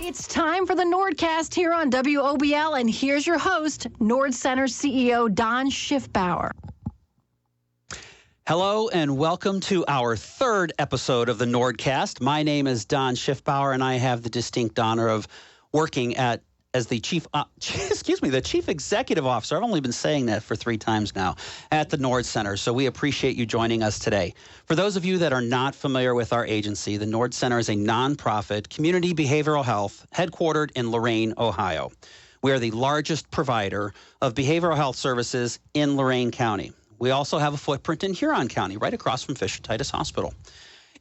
It's time for the NordCast here on WOBL, and here's your host, Nord Center CEO Don Schiffbauer. Hello and welcome to our third episode of the NordCast. My name is Don Schiffbauer, and I have the distinct honor of working as the chief executive officer. I've only been saying that for 3 times now at the Nord Center. So we appreciate you joining us today. For those of you that are not familiar with our agency, the Nord Center is a nonprofit community behavioral health headquartered in Lorain, Ohio. We are the largest provider of behavioral health services in Lorain County. We also have a footprint in Huron County, right across from Fisher-Titus Hospital.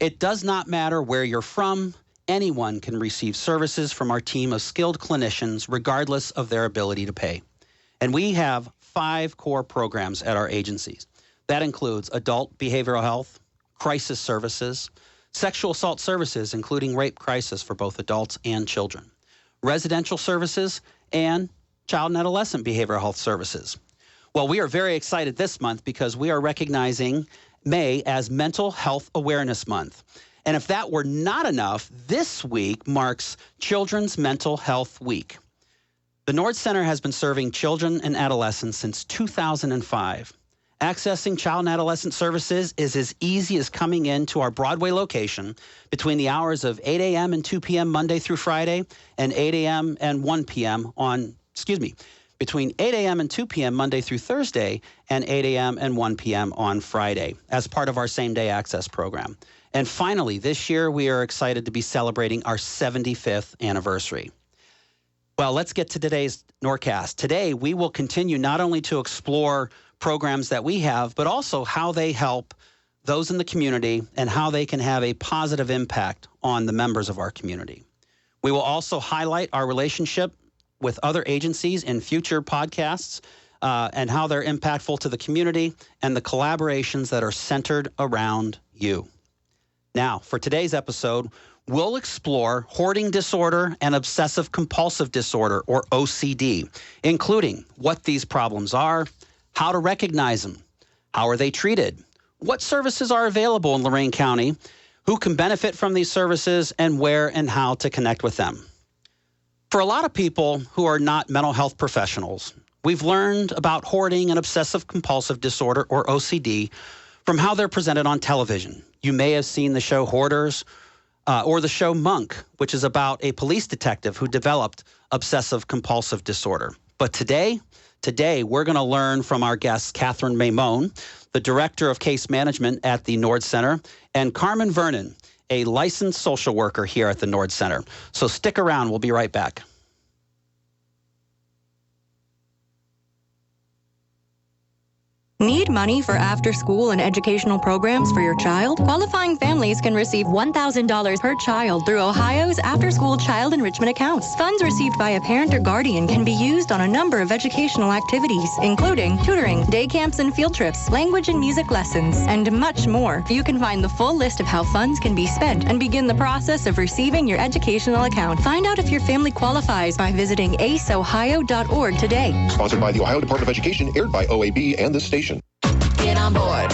It does not matter where you're from. Anyone can receive services from our team of skilled clinicians, regardless of their ability to pay. And we have 5 core programs at our agencies. That includes adult behavioral health, crisis services, sexual assault services, including rape crisis for both adults and children, residential services, and child and adolescent behavioral health services. Well, we are very excited this month because we are recognizing May as Mental Health Awareness Month. And if that were not enough, this week marks Children's Mental Health Week. The Nord Center has been serving children and adolescents since 2005. Accessing child and adolescent services is as easy as coming into our Broadway location between the hours of 8 a.m. and 2 p.m. Monday through Friday and 8 a.m. and 1 p.m. between 8 a.m. and 2 p.m. Monday through Thursday and 8 a.m. and 1 p.m. on Friday as part of our same-day access program. And finally, this year, we are excited to be celebrating our 75th anniversary. Well, let's get to today's NordCast. Today, we will continue not only to explore programs that we have, but also how they help those in the community and how they can have a positive impact on the members of our community. We will also highlight our relationship with other agencies in future podcasts and how they're impactful to the community and the collaborations that are centered around you. Now, for today's episode, we'll explore hoarding disorder and obsessive compulsive disorder, or OCD, including what these problems are, how to recognize them, how are they treated, what services are available in Lorain County, who can benefit from these services, and where and how to connect with them. For a lot of people who are not mental health professionals, we've learned about hoarding and obsessive compulsive disorder, or OCD, from how they're presented on television. You may have seen the show Hoarders or the show Monk, which is about a police detective who developed obsessive compulsive disorder. But today we're going to learn from our guests, Kathryn Maimone, the Director of Case Management at the Nord Center, and Carmen Vernon, a licensed social worker here at the Nord Center. So stick around. We'll be right back. Need money for after-school and educational programs for your child? Qualifying families can receive $1,000 per child through Ohio's after-school child enrichment accounts. Funds received by a parent or guardian can be used on a number of educational activities, including tutoring, day camps and field trips, language and music lessons, and much more. You can find the full list of how funds can be spent and begin the process of receiving your educational account. Find out if your family qualifies by visiting aceohio.org today. Sponsored by the Ohio Department of Education, aired by OAB and this station. Get on board.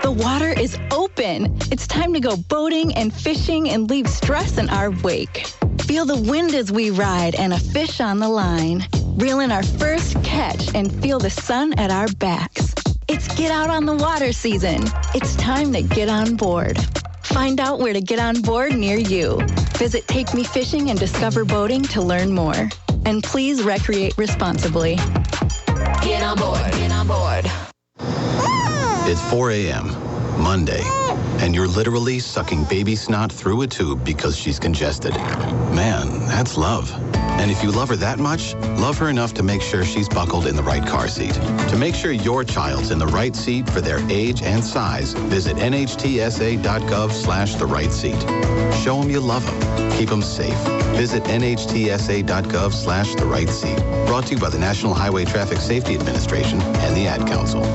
The water is open. It's time to go boating and fishing and leave stress in our wake. Feel the wind as we ride and a fish on the line. Reel in our first catch and feel the sun at our backs. It's get out on the water season. It's time to get on board. Find out where to get on board near you. Visit Take Me Fishing and Discover Boating to learn more. And please recreate responsibly. Get on board. Get on board. It's 4 a.m., Monday, and you're literally sucking baby snot through a tube because she's congested. Man, that's love. And if you love her that much, love her enough to make sure she's buckled in the right car seat. To make sure your child's in the right seat for their age and size, visit nhtsa.gov/the right seat. Show them you love them. Keep them safe. Visit nhtsa.gov/the right seat. Brought to you by the National Highway Traffic Safety Administration and the Ad Council.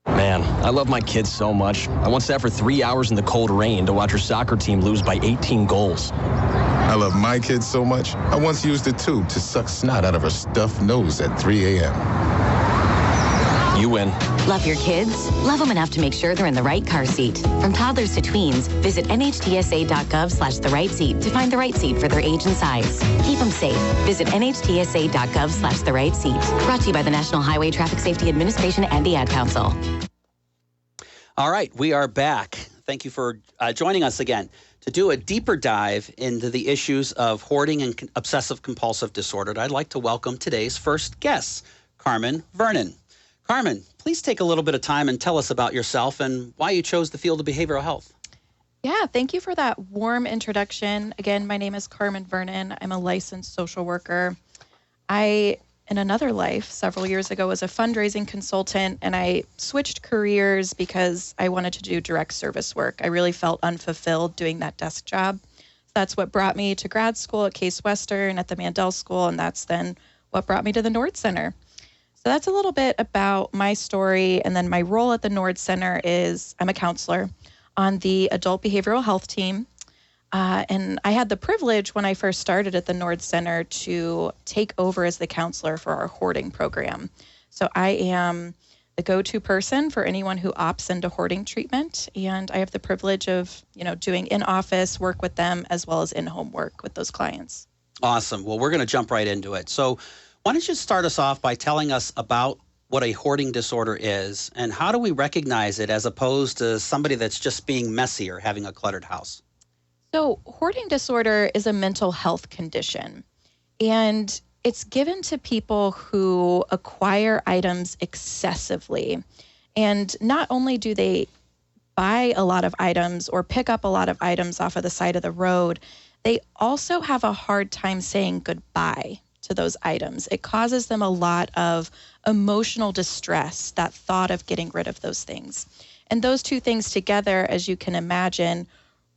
Man, I love my kids so much. I once sat for 3 hours in the cold rain to watch her soccer team lose by 18 goals. I love my kids so much, I once used a tube to suck snot out of her stuffed nose at 3 a.m. You win. Love your kids? Love them enough to make sure they're in the right car seat. From toddlers to tweens, visit nhtsa.gov/the right seat to find the right seat for their age and size. Keep them safe. Visit nhtsa.gov/the right seat. Brought to you by the National Highway Traffic Safety Administration and the Ad Council. All right, we are back. Thank you for joining us again to do a deeper dive into the issues of hoarding and obsessive compulsive disorder. I'd like to welcome today's first guest, Carmen Vernon. Carmen, please take a little bit of time and tell us about yourself and why you chose the field of behavioral health. Yeah, thank you for that warm introduction. Again, my name is Carmen Vernon. I'm a licensed social worker. I, in another life, several years ago, was a fundraising consultant, and I switched careers because I wanted to do direct service work. I really felt unfulfilled doing that desk job. That's what brought me to grad school at Case Western, at the Mandel School, and that's then what brought me to the Nord Center. So that's a little bit about my story, and then my role at the Nord Center is I'm a counselor on the adult behavioral health team. And I had the privilege when I first started at the Nord Center to take over as the counselor for our hoarding program. So I am the go-to person for anyone who opts into hoarding treatment, and I have the privilege of, doing in-office work with them as well as in-home work with those clients. Awesome. Well, we're going to jump right into it. So why don't you start us off by telling us about what a hoarding disorder is and how do we recognize it as opposed to somebody that's just being messy or having a cluttered house? So hoarding disorder is a mental health condition, and it's given to people who acquire items excessively. And not only do they buy a lot of items or pick up a lot of items off of the side of the road, they also have a hard time saying goodbye to those items. It causes them a lot of emotional distress, that thought of getting rid of those things. And those two things together, as you can imagine,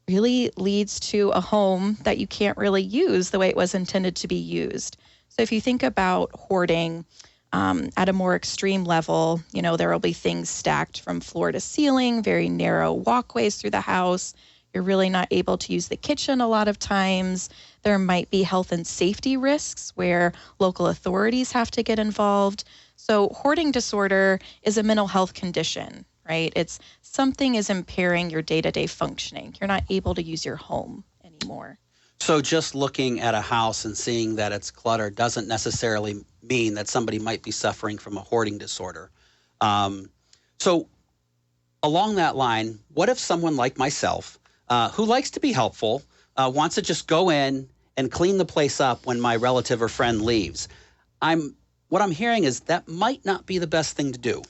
really leads to a home that you can't really use the way it was intended to be used. So if you think about hoarding at a more extreme level, there will be things stacked from floor to ceiling, very narrow walkways through the house. You're really not able to use the kitchen a lot of times. There might be health and safety risks where local authorities have to get involved. So hoarding disorder is a mental health condition, right? It's something is impairing your day-to-day functioning. You're not able to use your home anymore. So just looking at a house and seeing that it's cluttered doesn't necessarily mean that somebody might be suffering from a hoarding disorder. So along that line, what if someone like myself, who likes to be helpful, wants to just go in and clean the place up when my relative or friend leaves? What I'm hearing is that might not be the best thing to do.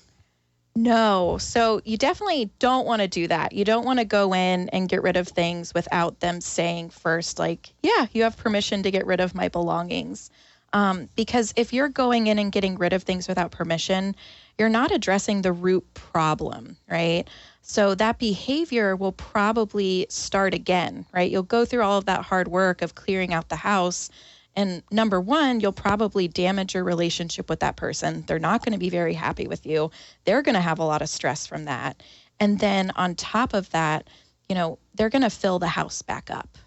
No. So you definitely don't want to do that. You don't want to go in and get rid of things without them saying first, like, yeah, you have permission to get rid of my belongings. Because if you're going in and getting rid of things without permission, you're not addressing the root problem, right? So that behavior will probably start again, right? You'll go through all of that hard work of clearing out the house. And number one, you'll probably damage your relationship with that person. They're not going to be very happy with you. They're going to have a lot of stress from that. And then on top of that, they're going to fill the house back up.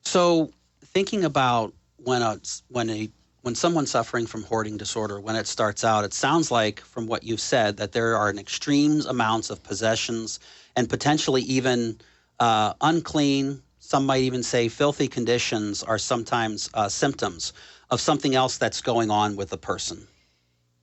So thinking about when someone's suffering from hoarding disorder, when it starts out, it sounds like from what you've said that there are an extreme amounts of possessions and potentially even unclean, some might even say filthy conditions are sometimes symptoms of something else that's going on with the person.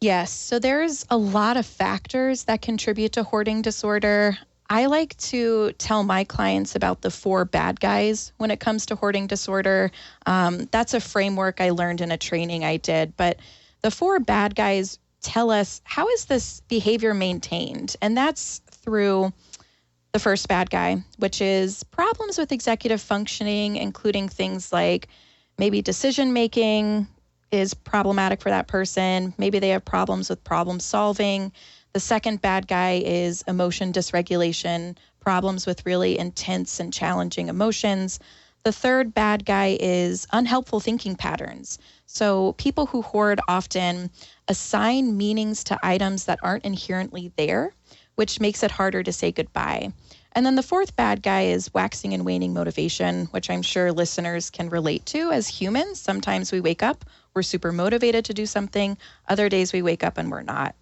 Yes. So there's a lot of factors that contribute to hoarding disorder. I like to tell my clients about the 4 bad guys when it comes to hoarding disorder. That's a framework I learned in a training I did. But the 4 bad guys tell us, how is this behavior maintained? And that's through the first bad guy, which is problems with executive functioning, including things like maybe decision-making is problematic for that person. Maybe they have problems with problem solving. The second bad guy is emotion dysregulation, problems with really intense and challenging emotions. The third bad guy is unhelpful thinking patterns. So people who hoard often assign meanings to items that aren't inherently there, which makes it harder to say goodbye. And then the fourth bad guy is waxing and waning motivation, which I'm sure listeners can relate to as humans. Sometimes we wake up, we're super motivated to do something. Other days we wake up and we're not.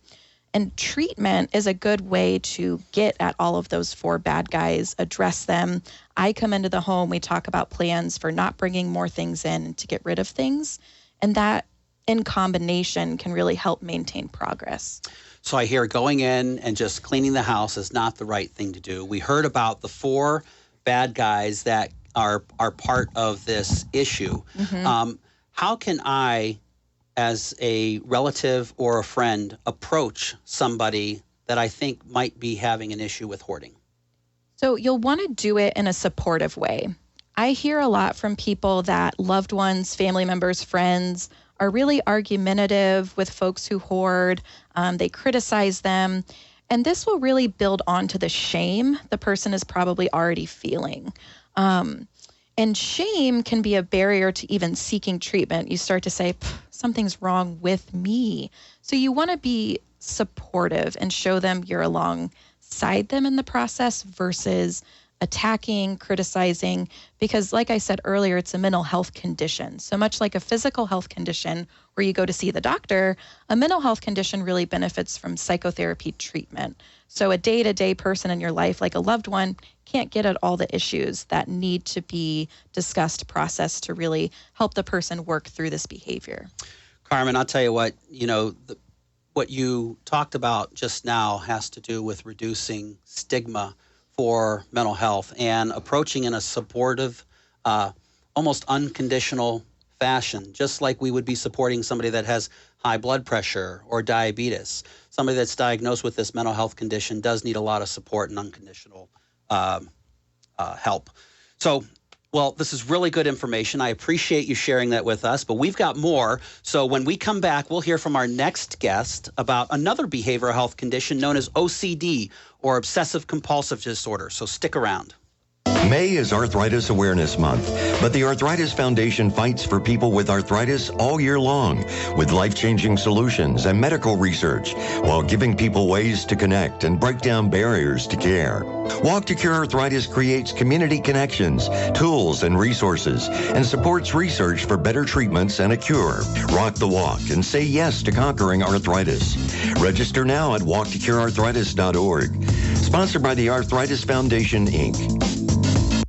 And treatment is a good way to get at all of those 4 bad guys, address them. I come into the home, we talk about plans for not bringing more things in and to get rid of things. And that in combination can really help maintain progress. So I hear going in and just cleaning the house is not the right thing to do. We heard about the 4 bad guys that are part of this issue. How can I, as a relative or a friend, approach somebody that I think might be having an issue with hoarding? So you'll want to do it in a supportive way. I hear a lot from people that loved ones, family members, friends are really argumentative with folks who hoard. They criticize them. And this will really build onto the shame the person is probably already feeling. And shame can be a barrier to even seeking treatment. You start to say, something's wrong with me. So you want to be supportive and show them you're alongside them in the process versus attacking, criticizing, because like I said earlier, it's a mental health condition. So much like a physical health condition where you go to see the doctor, a mental health condition really benefits from psychotherapy treatment. So a day-to-day person in your life, like a loved one, can't get at all the issues that need to be discussed, processed to really help the person work through this behavior. Carmen, I'll tell you what, what you talked about just now has to do with reducing stigma for mental health and approaching in a supportive, almost unconditional fashion, just like we would be supporting somebody that has high blood pressure or diabetes. Somebody that's diagnosed with this mental health condition does need a lot of support and unconditional help. So, well, this is really good information. I appreciate you sharing that with us, but we've got more. So when we come back, we'll hear from our next guest about another behavioral health condition known as OCD, or Obsessive Compulsive Disorder. So stick around. May is Arthritis Awareness Month, but the Arthritis Foundation fights for people with arthritis all year long with life-changing solutions and medical research while giving people ways to connect and break down barriers to care. Walk to Cure Arthritis creates community connections, tools, and resources and supports research for better treatments and a cure. Rock the walk and say yes to conquering arthritis. Register now at walktocurearthritis.org. Sponsored by the Arthritis Foundation, Inc.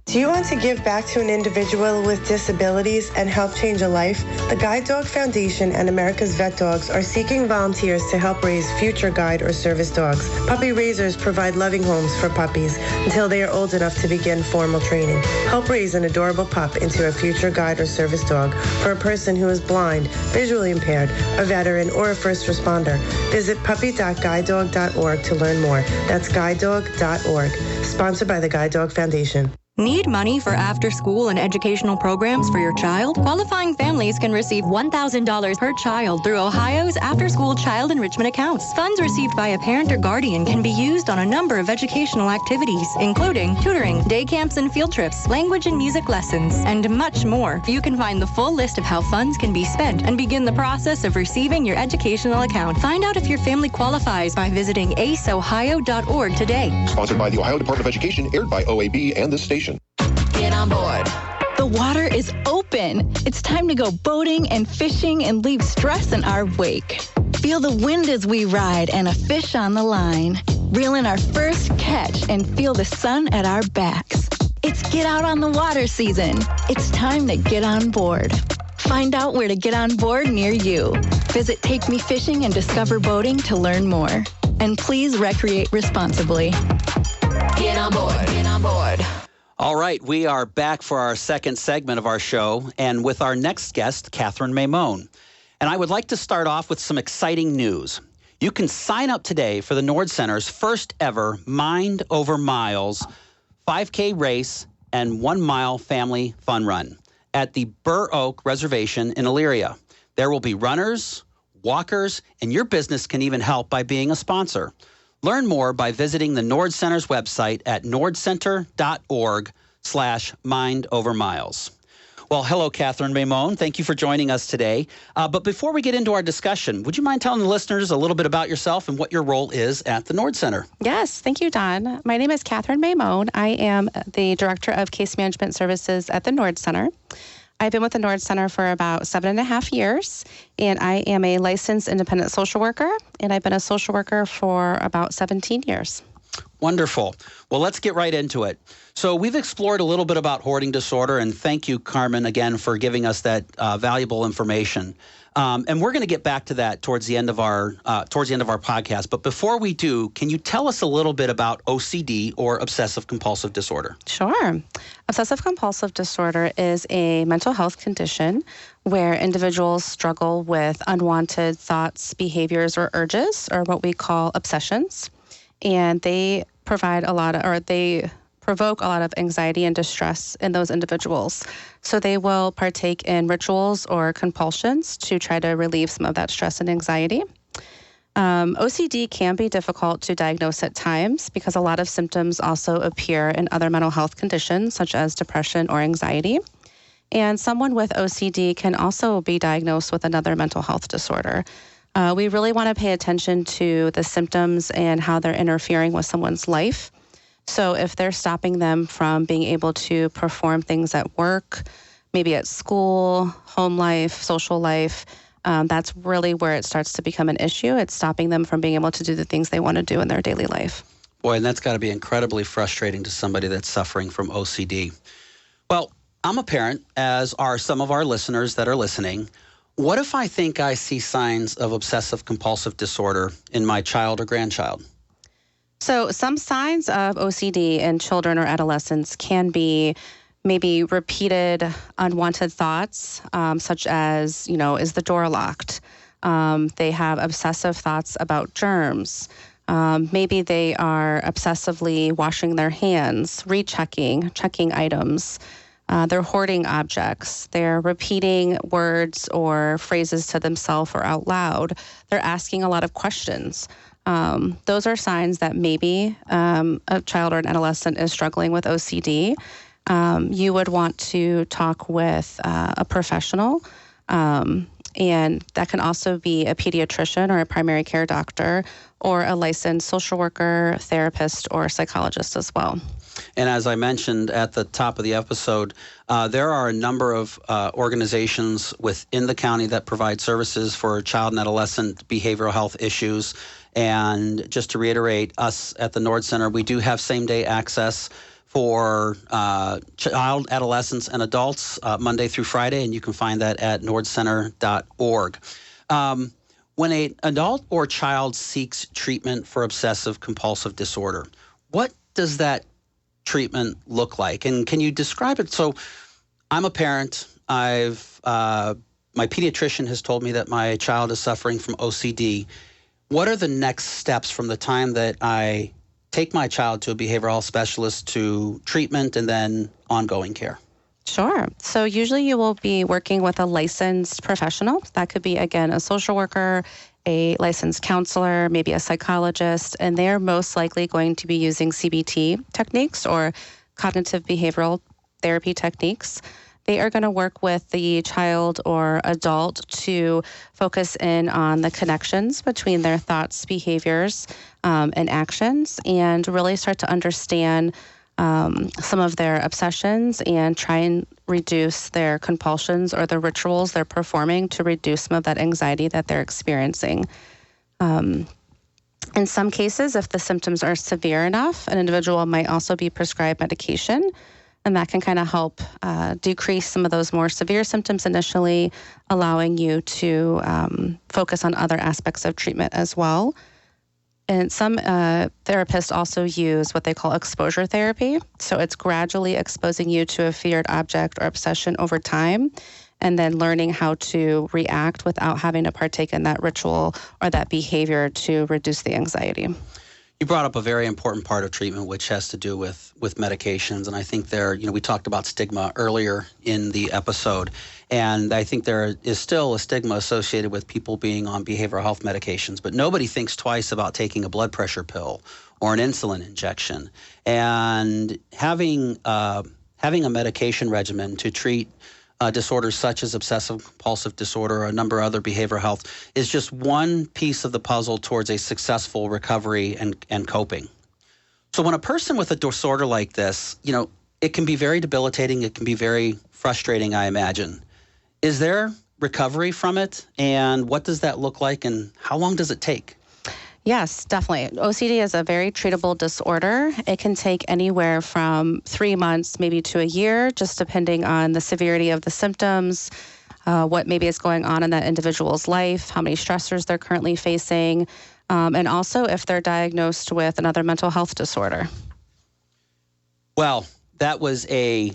Do you want to give back to an individual with disabilities and help change a life? The Guide Dog Foundation and America's Vet Dogs are seeking volunteers to help raise future guide or service dogs. Puppy raisers provide loving homes for puppies until they are old enough to begin formal training. Help raise an adorable pup into a future guide or service dog for a person who is blind, visually impaired, a veteran, or a first responder. Visit puppy.guidedog.org to learn more. That's guidedog.org. Sponsored by the Guide Dog Foundation. Need money for after-school and educational programs for your child? Qualifying families can receive $1,000 per child through Ohio's after-school child enrichment accounts. Funds received by a parent or guardian can be used on a number of educational activities, including tutoring, day camps and field trips, language and music lessons, and much more. You can find the full list of how funds can be spent and begin the process of receiving your educational account. Find out if your family qualifies by visiting aceohio.org today. Sponsored by the Ohio Department of Education, aired by OAB and this station. Get on board. The water is open. It's time to go boating and fishing and leave stress in our wake. Feel the wind as we ride and a fish on the line. Reel in our first catch and feel the sun at our backs. It's get out on the water season. It's time to get on board. Find out where to get on board near you. Visit Take Me Fishing and Discover Boating to learn more. And please recreate responsibly. Get on board. Get on board. All right, we are back for our second segment of our show, and with our next guest, Kathryn Maimone. And I would like to start off with some exciting news. You can sign up today for the Nord Center's first ever Mind Over Miles 5K race and 1 mile family fun run at the Burr Oak Reservation in Elyria. There will be runners, walkers, and your business can even help by being a sponsor. Learn more by visiting the Nord Center's website at nordcenter.org/mindovermiles. Well, hello, Kathryn Maimone. Thank you for joining us today. But before we get into our discussion, would you mind telling the listeners a little bit about yourself and what your role is at the Nord Center? Yes, thank you, Don. My name is Kathryn Maimone. I am the Director of Case Management Services at the Nord Center. I've been with the Nord Center for about 7.5 years, and I am a licensed independent social worker, and I've been a social worker for about 17 years. Wonderful. Well, let's get right into it. So we've explored a little bit about hoarding disorder, and thank you, Carmen, again, for giving us that valuable information. And we're going to get back to that towards the end of our podcast. But before we do, can you tell us a little bit about OCD, or obsessive compulsive disorder? Sure. Obsessive compulsive disorder is a mental health condition where individuals struggle with unwanted thoughts, behaviors, or urges, or what we call obsessions. And they provoke a lot of anxiety and distress in those individuals. So they will partake in rituals or compulsions to try to relieve some of that stress and anxiety. OCD can be difficult to diagnose at times because a lot of symptoms also appear in other mental health conditions such as depression or anxiety. And someone with OCD can also be diagnosed with another mental health disorder. We really want to pay attention to the symptoms and how they're interfering with someone's life. So if they're stopping them from being able to perform things at work, maybe at school, home life, social life, that's really where it starts to become an issue. It's stopping them from being able to do the things they want to do in their daily life. Boy, and that's got to be incredibly frustrating to somebody that's suffering from OCD. Well, I'm a parent, as are some of our listeners that are listening. What if I think I see signs of obsessive compulsive disorder in my child or grandchild? So some signs of OCD in children or adolescents can be maybe repeated unwanted thoughts, such as, is the door locked? They have obsessive thoughts about germs. Maybe they are obsessively washing their hands, checking items. They're hoarding objects. They're repeating words or phrases to themselves or out loud. They're asking a lot of questions. Those are signs that maybe a child or an adolescent is struggling with OCD. You would want to talk with a professional, and that can also be a pediatrician or a primary care doctor or a licensed social worker, therapist, or psychologist as well. And as I mentioned at the top of the episode, there are a number of organizations within the county that provide services for child and adolescent behavioral health issues. And just to reiterate, us at the Nord Center, we do have same-day access for child, adolescents, and adults Monday through Friday, and you can find that at nordcenter.org. When an adult or child seeks treatment for obsessive compulsive disorder, what does that treatment look like? And can you describe it? So I'm a parent. My pediatrician has told me that my child is suffering from OCD. What are the next steps from the time that I take my child to a behavioral health specialist to treatment and then ongoing care? Sure. So usually you will be working with a licensed professional. That could be, again, a social worker, a licensed counselor, maybe a psychologist, and they're most likely going to be using CBT techniques or cognitive behavioral therapy techniques. They are going to work with the child or adult to focus in on the connections between their thoughts, behaviors, and actions, and really start to understand some of their obsessions and try and reduce their compulsions or the rituals they're performing to reduce some of that anxiety that they're experiencing. In some cases, if the symptoms are severe enough, an individual might also be prescribed medication, and that can kind of help decrease some of those more severe symptoms initially, allowing you to focus on other aspects of treatment as well. And some therapists also use what they call exposure therapy. So it's gradually exposing you to a feared object or obsession over time, and then learning how to react without having to partake in that ritual or that behavior to reduce the anxiety. You brought up a very important part of treatment, which has to do with medications. And I think we talked about stigma earlier in the episode. And I think there is still a stigma associated with people being on behavioral health medications. But nobody thinks twice about taking a blood pressure pill or an insulin injection. And having a medication regimen to treat disorders such as obsessive compulsive disorder or a number of other behavioral health is just one piece of the puzzle towards a successful recovery and coping. So when a person with a disorder like this, it can be very debilitating. It can be very frustrating, I imagine. Is there recovery from it? And what does that look like? And how long does it take? Yes, definitely. OCD is a very treatable disorder. It can take anywhere from 3 months, maybe to a year, just depending on the severity of the symptoms, what maybe is going on in that individual's life, how many stressors they're currently facing, and also if they're diagnosed with another mental health disorder. Well, that was a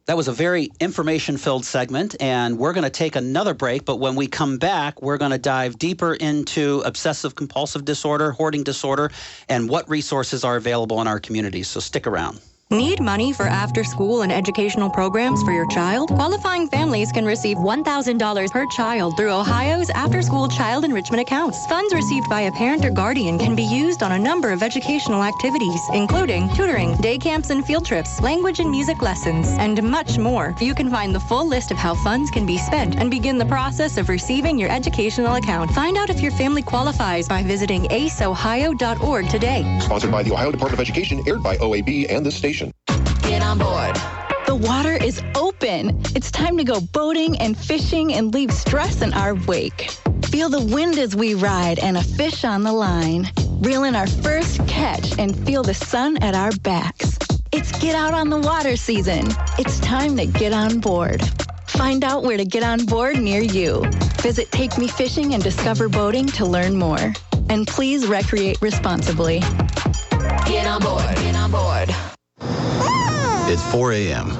very information-filled segment, and we're going to take another break. But when we come back, we're going to dive deeper into obsessive compulsive disorder, hoarding disorder, and what resources are available in our community. So stick around. Need money for after-school and educational programs for your child? Qualifying families can receive $1,000 per child through Ohio's after-school child enrichment accounts. Funds received by a parent or guardian can be used on a number of educational activities, including tutoring, day camps and field trips, language and music lessons, and much more. You can find the full list of how funds can be spent and begin the process of receiving your educational account. Find out if your family qualifies by visiting aceohio.org today. Sponsored by the Ohio Department of Education, aired by OAB and this station. Get on board. The water is open. It's time to go boating and fishing and leave stress in our wake. Feel the wind as we ride and a fish on the line. Reel in our first catch and feel the sun at our backs. It's get out on the water season. It's time to get on board. Find out where to get on board near you. Visit Take Me Fishing and Discover Boating to learn more. And please recreate responsibly. Get on board. Get on board. It's 4 a.m.,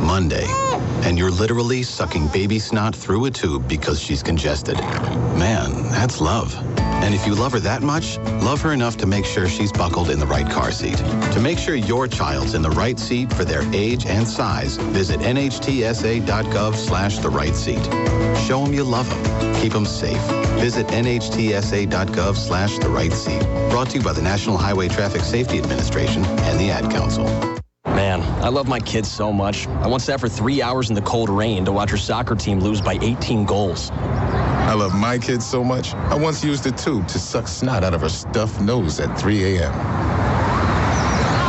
Monday, and you're literally sucking baby snot through a tube because she's congested. Man, that's love. And if you love her that much, love her enough to make sure she's buckled in the right car seat. To make sure your child's in the right seat for their age and size, visit nhtsa.gov/the right seat. Show them you love them. Keep them safe. Visit nhtsa.gov/the right seat. Brought to you by the National Highway Traffic Safety Administration and the Ad Council. Man, I love my kids so much. I once sat for 3 hours in the cold rain to watch her soccer team lose by 18 goals. I love my kids so much, I once used a tube to suck snot out of her stuffed nose at 3 a.m.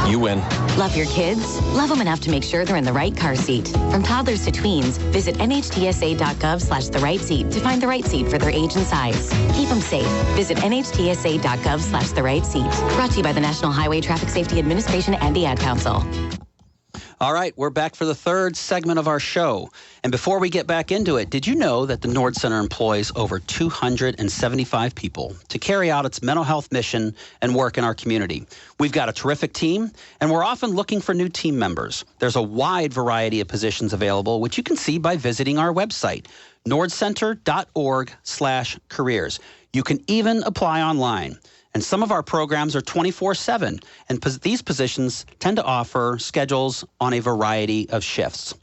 You win. Love your kids? Love them enough to make sure they're in the right car seat. From toddlers to tweens, visit nhtsa.gov/the right seat to find the right seat for their age and size. Keep them safe. Visit nhtsa.gov/the right seat. Brought to you by the National Highway Traffic Safety Administration and the Ad Council. All right, we're back for the third segment of our show. And before we get back into it, did you know that the Nord Center employs over 275 people to carry out its mental health mission and work in our community? We've got a terrific team, and we're often looking for new team members. There's a wide variety of positions available, which you can see by visiting our website, nordcenter.org/careers. You can even apply online. And some of our programs are 24/7, and these positions tend to offer schedules on a variety of shifts.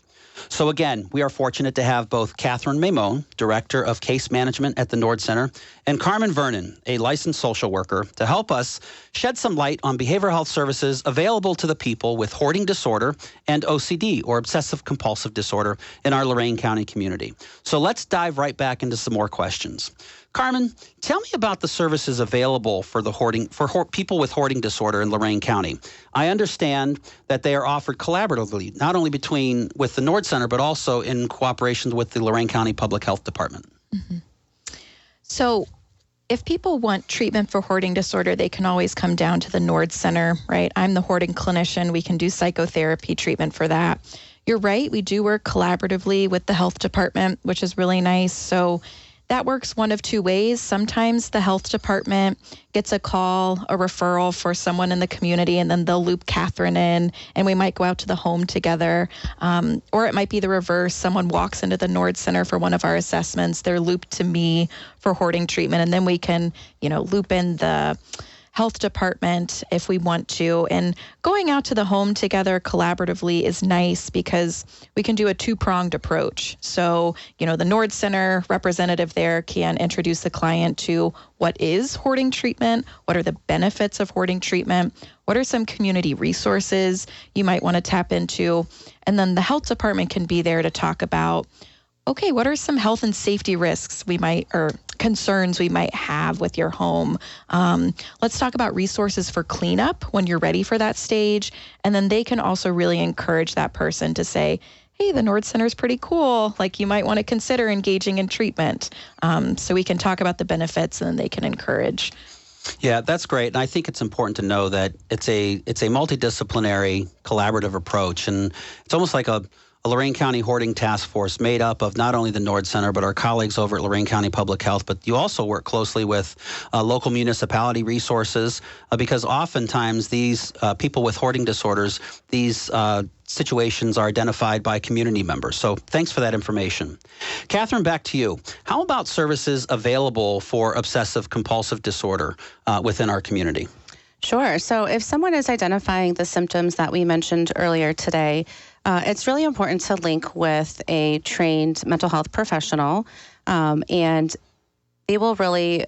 So again, we are fortunate to have both Kathryn Maimone, Director of Case Management at the Nord Center, and Carmen Vernon, a licensed social worker, to help us shed some light on behavioral health services available to the people with hoarding disorder and OCD, or obsessive compulsive disorder, in our Lorain County community. So let's dive right back into some more questions. Carmen, tell me about the services available for people with hoarding disorder in Lorain County. I understand that they are offered collaboratively, not only with the Nord Center, but also in cooperation with the Lorain County Public Health Department. Mm-hmm. So if people want treatment for hoarding disorder, they can always come down to the Nord Center, right? I'm the hoarding clinician. We can do psychotherapy treatment for that. You're right. We do work collaboratively with the health department, which is really nice. So that works one of two ways. Sometimes the health department gets a call, a referral for someone in the community, and then they'll loop Kathryn in, and we might go out to the home together. Or it might be the reverse. Someone walks into the Nord Center for one of our assessments. They're looped to me for hoarding treatment, and then we can, loop in the health department if we want to. And going out to the home together collaboratively is nice because we can do a two-pronged approach. So, the Nord Center representative there can introduce the client to what is hoarding treatment, what are the benefits of hoarding treatment, what are some community resources you might want to tap into, and then the health department can be there to talk about, okay, what are some health and safety risks we might, or concerns we might have with your home. Let's talk about resources for cleanup when you're ready for that stage. And then they can also really encourage that person to say, hey, the Nord Center is pretty cool. Like, you might want to consider engaging in treatment. So we can talk about the benefits, and then they can encourage. Yeah, that's great. And I think it's important to know that it's a multidisciplinary collaborative approach. And it's almost like a Lorain County Hoarding Task Force made up of not only the Nord Center, but our colleagues over at Lorain County Public Health. But you also work closely with local municipality resources because oftentimes these people with hoarding disorders, these situations are identified by community members. So thanks for that information. Kathryn, back to you. How about services available for obsessive compulsive disorder within our community? Sure. So if someone is identifying the symptoms that we mentioned earlier today, it's really important to link with a trained mental health professional, and they will really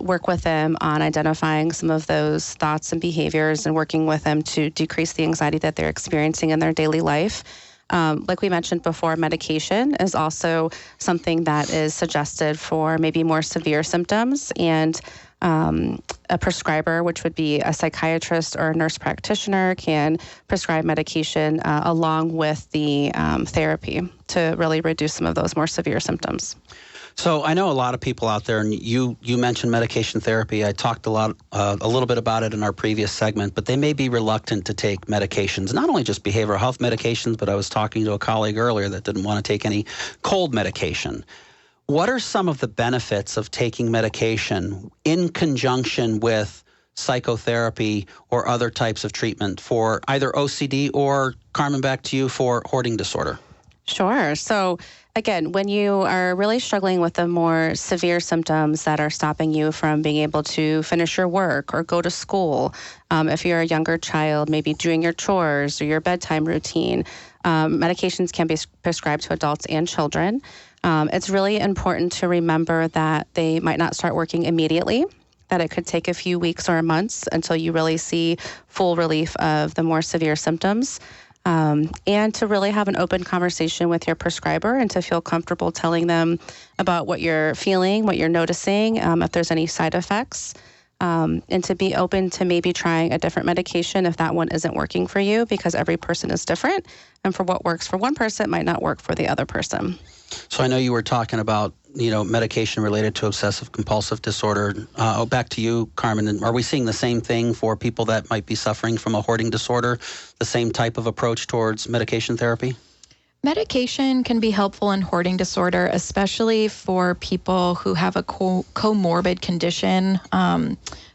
work with them on identifying some of those thoughts and behaviors and working with them to decrease the anxiety that they're experiencing in their daily life. Like we mentioned before, medication is also something that is suggested for maybe more severe symptoms, and a prescriber, which would be a psychiatrist or a nurse practitioner, can prescribe medication along with the therapy to really reduce some of those more severe symptoms. So I know a lot of people out there, and you mentioned medication therapy. I talked a little bit about it in our previous segment, but they may be reluctant to take medications, not only just behavioral health medications, but I was talking to a colleague earlier that didn't want to take any cold medication. What are some of the benefits of taking medication in conjunction with psychotherapy or other types of treatment for either OCD or, Carmen, back to you, for hoarding disorder? Sure. So again, when you are really struggling with the more severe symptoms that are stopping you from being able to finish your work or go to school, if you're a younger child, maybe doing your chores or your bedtime routine, medications can be prescribed to adults and children. It's really important to remember that they might not start working immediately, that it could take a few weeks or months until you really see full relief of the more severe symptoms. And to really have an open conversation with your prescriber and to feel comfortable telling them about what you're feeling, what you're noticing, if there's any side effects, and to be open to maybe trying a different medication if that one isn't working for you, because every person is different. And for what works for one person might not work for the other person. So I know you were talking about, medication related to obsessive compulsive disorder. Back to you, Carmen. Are we seeing the same thing for people that might be suffering from a hoarding disorder, the same type of approach towards medication therapy? Medication can be helpful in hoarding disorder, especially for people who have a comorbid condition.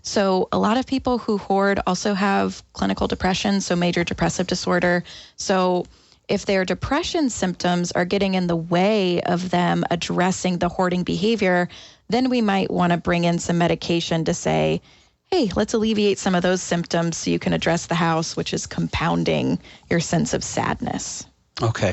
So a lot of people who hoard also have clinical depression, so major depressive disorder. So if their depression symptoms are getting in the way of them addressing the hoarding behavior, then we might want to bring in some medication to say, hey, let's alleviate some of those symptoms so you can address the house, which is compounding your sense of sadness. Okay.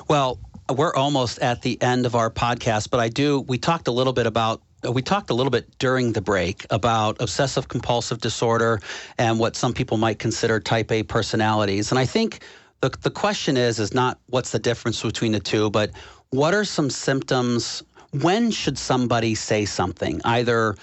Well, we're almost at the end of our podcast, but we talked a little bit during the break about obsessive compulsive disorder and what some people might consider type A personalities. And I think the question is not what's the difference between the two, but what are some symptoms? When should somebody say something? Either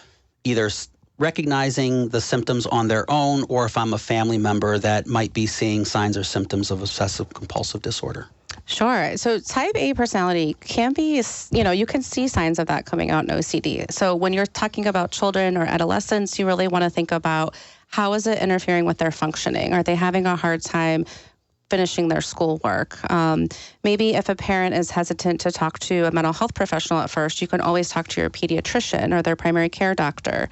recognizing the symptoms on their own, or if I'm a family member that might be seeing signs or symptoms of obsessive compulsive disorder. Sure. So type A personality can be, you can see signs of that coming out in OCD. So when you're talking about children or adolescents, you really want to think about how is it interfering with their functioning? Are they having a hard time finishing their schoolwork? Maybe if a parent is hesitant to talk to a mental health professional at first, you can always talk to your pediatrician or their primary care doctor.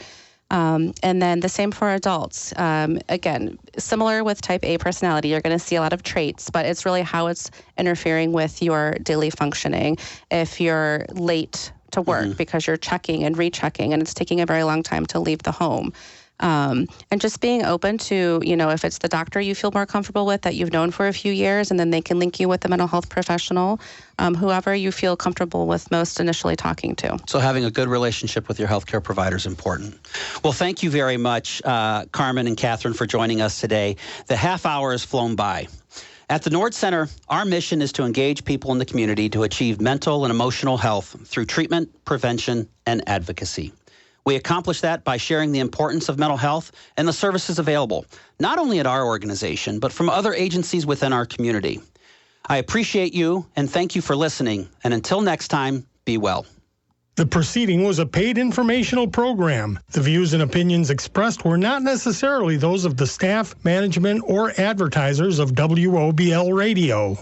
And then the same for adults. Again, similar with type A personality, you're going to see a lot of traits, but it's really how it's interfering with your daily functioning. If you're late to work because you're checking and rechecking and it's taking a very long time to leave the home. And just being open to, if it's the doctor you feel more comfortable with that you've known for a few years, and then they can link you with a mental health professional, whoever you feel comfortable with most initially talking to. So having a good relationship with your healthcare provider is important. Well, thank you very much, Carmen and Kathryn, for joining us today. The half hour has flown by. At the Nord Center, our mission is to engage people in the community to achieve mental and emotional health through treatment, prevention, and advocacy. We accomplish that by sharing the importance of mental health and the services available, not only at our organization, but from other agencies within our community. I appreciate you and thank you for listening. And until next time, be well. The proceeding was a paid informational program. The views and opinions expressed were not necessarily those of the staff, management, or advertisers of WOBL Radio.